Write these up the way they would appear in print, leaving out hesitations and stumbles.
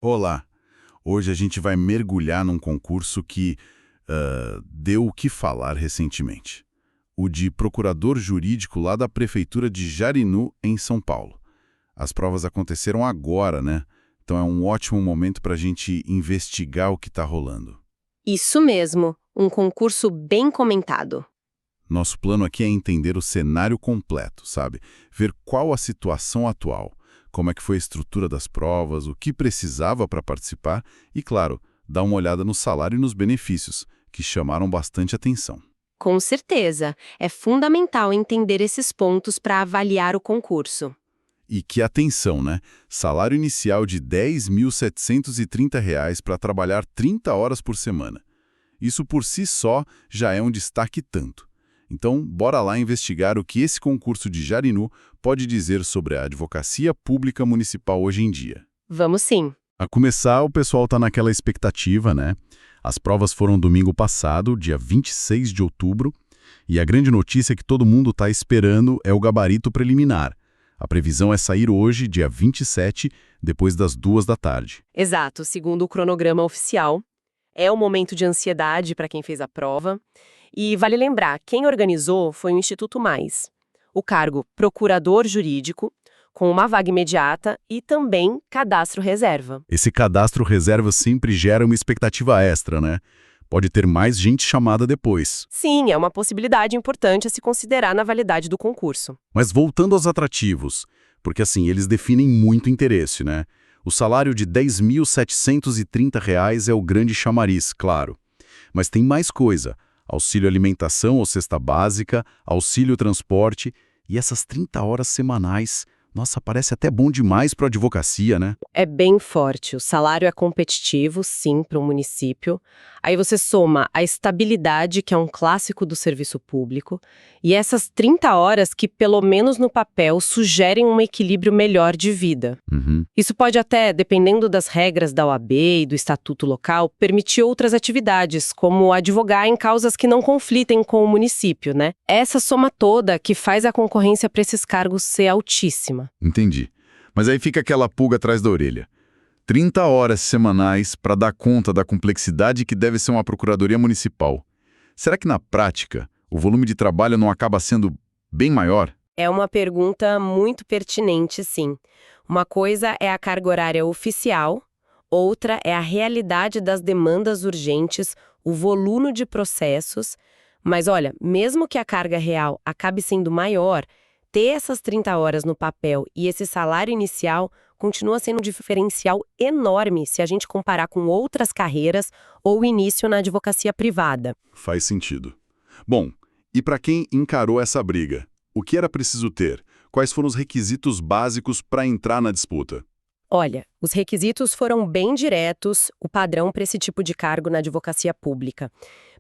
Olá! Hoje a gente vai mergulhar num concurso que deu o que falar recentemente. O de procurador jurídico lá da Prefeitura de Jarinu, em São Paulo. As provas aconteceram agora, né? Então é um ótimo momento para a gente investigar o que está rolando. Isso mesmo, um concurso bem comentado. Nosso plano aqui é entender o cenário completo, sabe? Ver qual a situação atual, como é que foi a estrutura das provas, o que precisava para participar e, claro, dar uma olhada no salário e nos benefícios, que chamaram bastante atenção. Com certeza, é fundamental entender esses pontos para avaliar o concurso. E que atenção, né? Salário inicial de R$ 10.730 para trabalhar 30 horas por semana. Isso por si só já é um destaque tanto. Então, bora lá investigar o que esse concurso de Jarinu pode dizer sobre a advocacia pública municipal hoje em dia. Vamos sim. A começar, o pessoal está naquela expectativa, né? As provas foram domingo passado, dia 26 de outubro, e a grande notícia que todo mundo está esperando é o gabarito preliminar. A previsão é sair hoje, dia 27, depois das 2 da tarde. Exato, segundo o cronograma oficial. É um momento de ansiedade para quem fez a prova. E vale lembrar, quem organizou foi o Instituto Mais. O cargo procurador jurídico, com uma vaga imediata e também cadastro reserva. Esse cadastro reserva sempre gera uma expectativa extra, né? Pode ter mais gente chamada depois. Sim, é uma possibilidade importante a se considerar na validade do concurso. Mas voltando aos atrativos, porque assim, eles definem muito interesse, né? O salário de R$ 10.730 é o grande chamariz, claro. Mas tem mais coisa. Auxílio alimentação ou cesta básica, auxílio transporte e essas 30 horas semanais. Nossa, parece até bom demais para a advocacia, né? É bem forte. O salário é competitivo, sim, para um município. Aí você soma a estabilidade, que é um clássico do serviço público, e essas 30 horas que, pelo menos no papel, sugerem um equilíbrio melhor de vida. Isso pode até, dependendo das regras da OAB e do estatuto local, permitir outras atividades, como advogar em causas que não conflitem com o município, né? Essa soma toda que faz a concorrência para esses cargos ser altíssima. Entendi. Mas aí fica aquela pulga atrás da orelha. 30 horas semanais para dar conta da complexidade que deve ser uma procuradoria municipal. Será que na prática o volume de trabalho não acaba sendo bem maior? É uma pergunta muito pertinente, sim. Uma coisa é a carga horária oficial, outra é a realidade das demandas urgentes, o volume de processos. Mas olha, mesmo que a carga real acabe sendo maior, ter essas 30 horas no papel e esse salário inicial continua sendo um diferencial enorme se a gente comparar com outras carreiras ou início na advocacia privada. Faz sentido. Bom, e para quem encarou essa briga, o que era preciso ter? Quais foram os requisitos básicos para entrar na disputa? Olha, os requisitos foram bem diretos, o padrão para esse tipo de cargo na advocacia pública.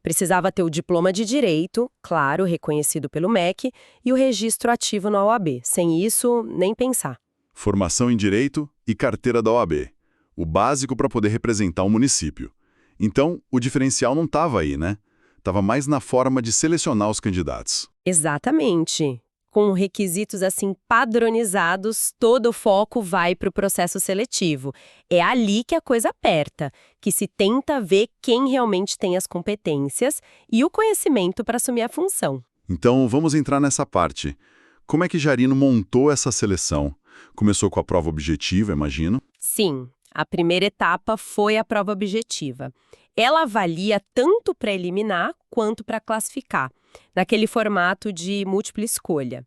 Precisava ter o diploma de direito, claro, reconhecido pelo MEC, e o registro ativo na OAB. Sem isso, nem pensar. Formação em Direito e carteira da OAB. O básico para poder representar o município. Então, o diferencial não estava aí, né? Estava mais na forma de selecionar os candidatos. Exatamente. Com requisitos assim padronizados, todo o foco vai para o processo seletivo. É ali que a coisa aperta, que se tenta ver quem realmente tem as competências e o conhecimento para assumir a função. Então, vamos entrar nessa parte. Como é que Jarino montou essa seleção? Começou com a prova objetiva, imagino. Sim, a primeira etapa foi a prova objetiva. Ela avalia tanto para eliminar quanto para classificar, naquele formato de múltipla escolha.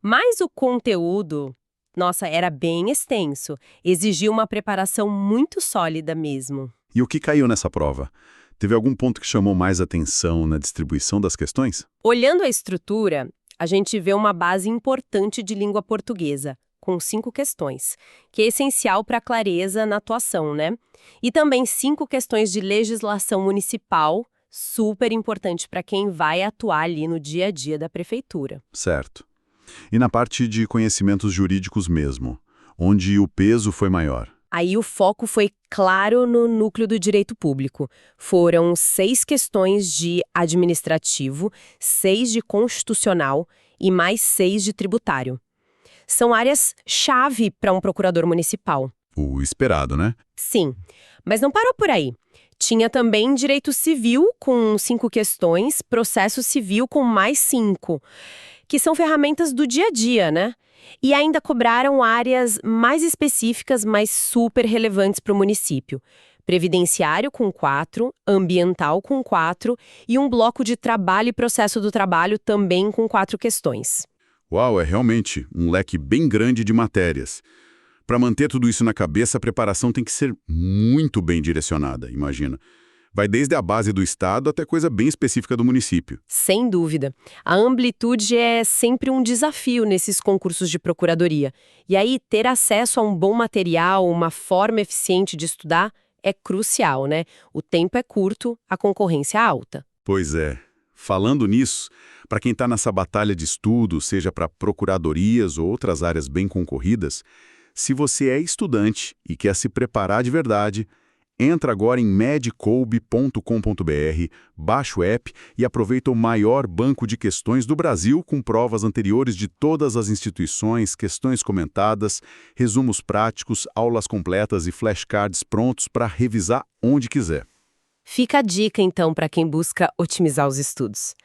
Mas o conteúdo, nossa, era bem extenso, exigia uma preparação muito sólida mesmo. E o que caiu nessa prova? Teve algum ponto que chamou mais atenção na distribuição das questões? Olhando a estrutura, a gente vê uma base importante de língua portuguesa, com 5 questões, que é essencial para a clareza na atuação, né? E também 5 questões de legislação municipal, super importante para quem vai atuar ali no dia a dia da prefeitura. Certo. E na parte de conhecimentos jurídicos mesmo, onde o peso foi maior? Aí o foco foi claro no núcleo do direito público. Foram 6 questões de administrativo, 6 de constitucional e mais 6 de tributário. São áreas-chave para um procurador municipal. O esperado, né? Sim, mas não parou por aí. Tinha também direito civil com 5 questões, processo civil com mais 5, que são ferramentas do dia a dia, né? E ainda cobraram áreas mais específicas, mas super relevantes para o município. Previdenciário com 4, ambiental com 4 e um bloco de trabalho e processo do trabalho também com 4 questões. Uau, é realmente um leque bem grande de matérias. Para manter tudo isso na cabeça, a preparação tem que ser muito bem direcionada, imagina. Vai desde a base do estado até coisa bem específica do município. Sem dúvida. A amplitude é sempre um desafio nesses concursos de procuradoria. E aí, ter acesso a um bom material, uma forma eficiente de estudar, é crucial, né? O tempo é curto, a concorrência é alta. Pois é. Falando nisso, para quem está nessa batalha de estudo, seja para procuradorias ou outras áreas bem concorridas, se você é estudante e quer se preparar de verdade, entra agora em medcoub.com.br, baixa o app e aproveita o maior banco de questões do Brasil com provas anteriores de todas as instituições, questões comentadas, resumos práticos, aulas completas e flashcards prontos para revisar onde quiser. Fica a dica, então, para quem busca otimizar os estudos.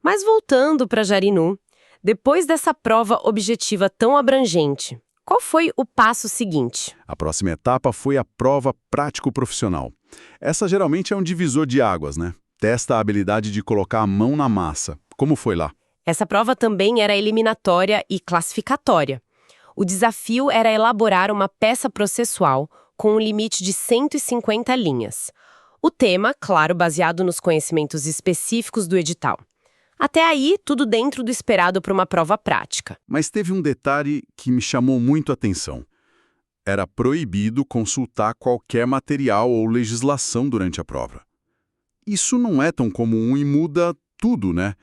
Mas voltando para Jarinu, depois dessa prova objetiva tão abrangente, qual foi o passo seguinte? A próxima etapa foi a prova prático-profissional. Essa geralmente é um divisor de águas, né? Testa a habilidade de colocar a mão na massa. Como foi lá? Essa prova também era eliminatória e classificatória. O desafio era elaborar uma peça processual com um limite de 150 linhas. O tema, claro, baseado nos conhecimentos específicos do edital. Até aí, tudo dentro do esperado para uma prova prática. Mas teve um detalhe que me chamou muito a atenção. Era proibido consultar qualquer material ou legislação durante a prova. Isso não é tão comum e muda tudo, né?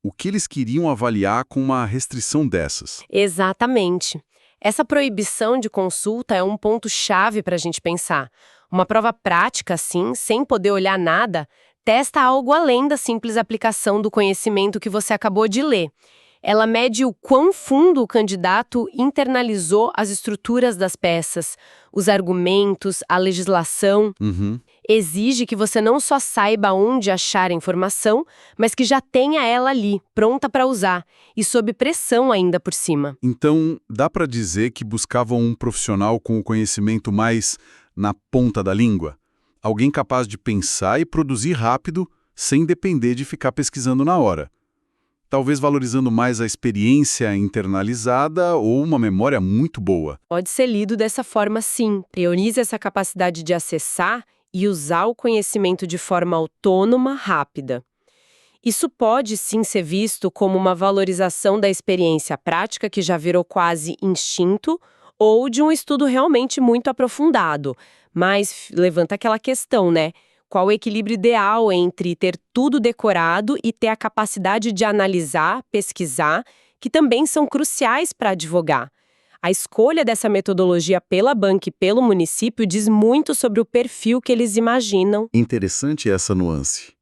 O que eles queriam avaliar com uma restrição dessas? Exatamente. Essa proibição de consulta é um ponto-chave para a gente pensar. Uma prova prática, assim, sem poder olhar nada, testa algo além da simples aplicação do conhecimento que você acabou de ler. Ela mede o quão fundo o candidato internalizou as estruturas das peças, os argumentos, a legislação. Exige que você não só saiba onde achar a informação, mas que já tenha ela ali, pronta para usar, e sob pressão ainda por cima. Então, dá para dizer que buscavam um profissional com o conhecimento mais na ponta da língua? Alguém capaz de pensar e produzir rápido, sem depender de ficar pesquisando na hora. Talvez valorizando mais a experiência internalizada ou uma memória muito boa. Pode ser lido dessa forma, sim. Prioriza essa capacidade de acessar e usar o conhecimento de forma autônoma, rápida. Isso pode, sim, ser visto como uma valorização da experiência prática que já virou quase instinto, ou de um estudo realmente muito aprofundado. Mas levanta aquela questão, né? Qual o equilíbrio ideal entre ter tudo decorado e ter a capacidade de analisar, pesquisar, que também são cruciais para advogar? A escolha dessa metodologia pela banca e pelo município diz muito sobre o perfil que eles imaginam. Interessante essa nuance.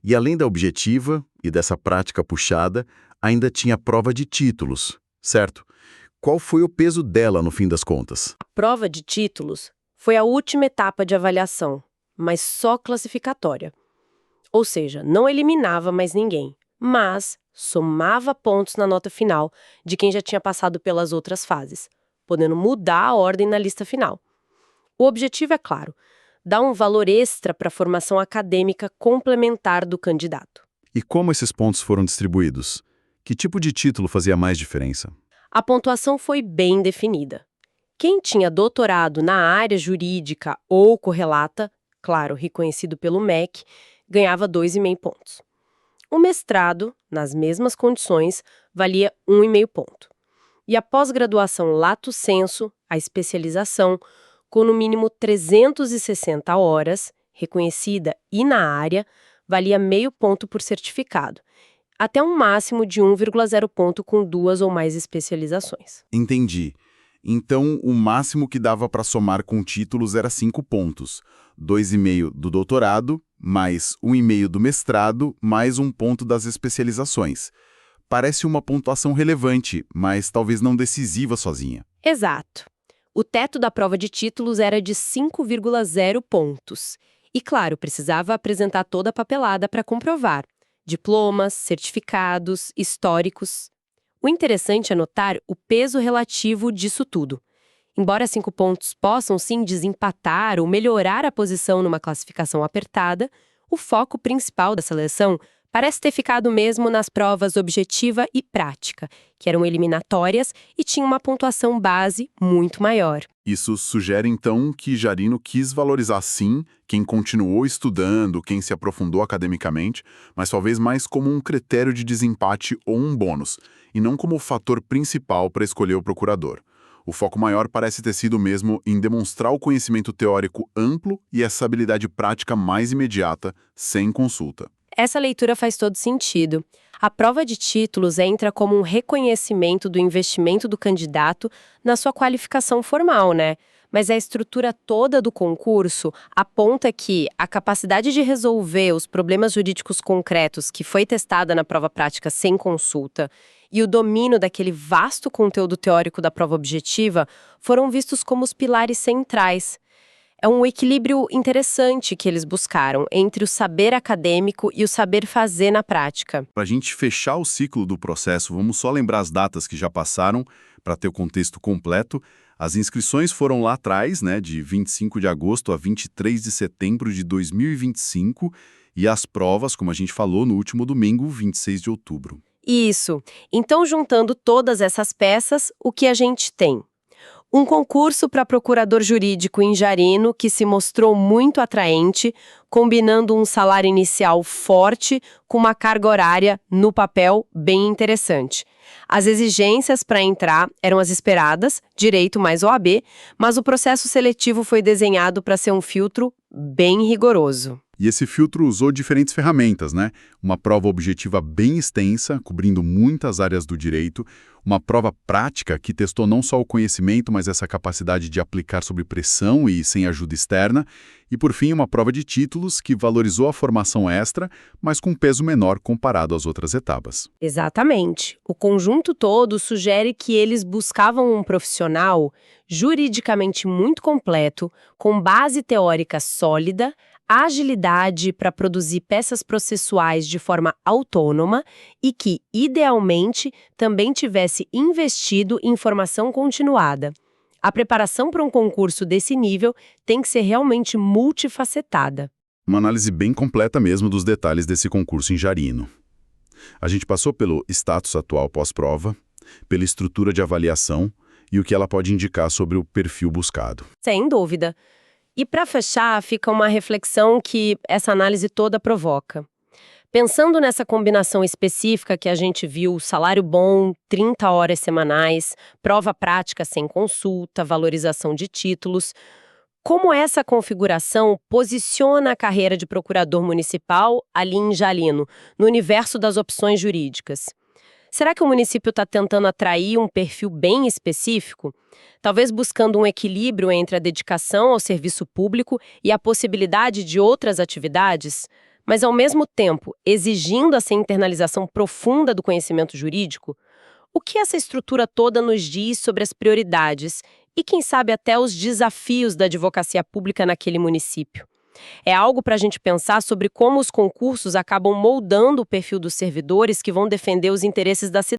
E além da objetiva e dessa prática puxada, ainda tinha a prova de títulos, certo? Qual foi o peso dela no fim das contas? A prova de títulos foi a última etapa de avaliação, mas só classificatória. Ou seja, não eliminava mais ninguém, mas somava pontos na nota final de quem já tinha passado pelas outras fases, podendo mudar a ordem na lista final. O objetivo é claro, dar um valor extra para a formação acadêmica complementar do candidato. E como esses pontos foram distribuídos? Que tipo de título fazia mais diferença? A pontuação foi bem definida. Quem tinha doutorado na área jurídica ou correlata, claro, reconhecido pelo MEC, ganhava 2,5 pontos. O mestrado, nas mesmas condições, valia 1,5 ponto. E a pós-graduação lato sensu, a especialização, com no mínimo 360 horas, reconhecida e na área, valia meio ponto por certificado, até um máximo de 1,0 ponto com 2 ou mais especializações. Entendi. Então, o máximo que dava para somar com títulos era 5 pontos. 2,5 do doutorado, mais 1,5 do mestrado, mais 1 ponto das especializações. Parece uma pontuação relevante, mas talvez não decisiva sozinha. Exato. O teto da prova de títulos era de 5,0 pontos. E, claro, precisava apresentar toda a papelada para comprovar. Diplomas, certificados, históricos. O interessante é notar o peso relativo disso tudo. Embora 5 pontos possam sim desempatar ou melhorar a posição numa classificação apertada, o foco principal da seleção parece ter ficado mesmo nas provas objetiva e prática, que eram eliminatórias e tinham uma pontuação base muito maior. Isso sugere, então, que Jarino quis valorizar, sim, quem continuou estudando, quem se aprofundou academicamente, mas talvez mais como um critério de desempate ou um bônus, e não como o fator principal para escolher o procurador. O foco maior parece ter sido mesmo em demonstrar o conhecimento teórico amplo e essa habilidade prática mais imediata, sem consulta. Essa leitura faz todo sentido. A prova de títulos entra como um reconhecimento do investimento do candidato na sua qualificação formal, né? Mas a estrutura toda do concurso aponta que a capacidade de resolver os problemas jurídicos concretos que foi testada na prova prática sem consulta e o domínio daquele vasto conteúdo teórico da prova objetiva foram vistos como os pilares centrais. É um equilíbrio interessante que eles buscaram entre o saber acadêmico e o saber fazer na prática. Para a gente fechar o ciclo do processo, vamos só lembrar as datas que já passaram, para ter o contexto completo. As inscrições foram lá atrás, né, de 25 de agosto a 23 de setembro de 2025, e as provas, como a gente falou, no último domingo, 26 de outubro. Isso. Então, juntando todas essas peças, o que a gente tem? Um concurso para procurador jurídico em Jarino que se mostrou muito atraente, combinando um salário inicial forte com uma carga horária, no papel, bem interessante. As exigências para entrar eram as esperadas, direito mais OAB, mas o processo seletivo foi desenhado para ser um filtro bem rigoroso. E esse filtro usou diferentes ferramentas, né? Uma prova objetiva bem extensa, cobrindo muitas áreas do direito, uma prova prática que testou não só o conhecimento, mas essa capacidade de aplicar sob pressão e sem ajuda externa, e por fim uma prova de títulos que valorizou a formação extra, mas com peso menor comparado às outras etapas. Exatamente. O conjunto todo sugere que eles buscavam um profissional juridicamente muito completo, com base teórica sólida, agilidade para produzir peças processuais de forma autônoma e que, idealmente, também tivesse investido em formação continuada. A preparação para um concurso desse nível tem que ser realmente multifacetada. Uma análise bem completa mesmo dos detalhes desse concurso em Jarino. A gente passou pelo status atual pós-prova, pela estrutura de avaliação e o que ela pode indicar sobre o perfil buscado. Sem dúvida. E para fechar, fica uma reflexão que essa análise toda provoca. Pensando nessa combinação específica que a gente viu, salário bom, 30 horas semanais, prova prática sem consulta, valorização de títulos, como essa configuração posiciona a carreira de procurador municipal ali em Jarino, no universo das opções jurídicas? Será que o município está tentando atrair um perfil bem específico? Talvez buscando um equilíbrio entre a dedicação ao serviço público e a possibilidade de outras atividades, mas ao mesmo tempo exigindo essa internalização profunda do conhecimento jurídico? O que essa estrutura toda nos diz sobre as prioridades e, quem sabe, até os desafios da advocacia pública naquele município? É algo para a gente pensar sobre como os concursos acabam moldando o perfil dos servidores que vão defender os interesses da cidade.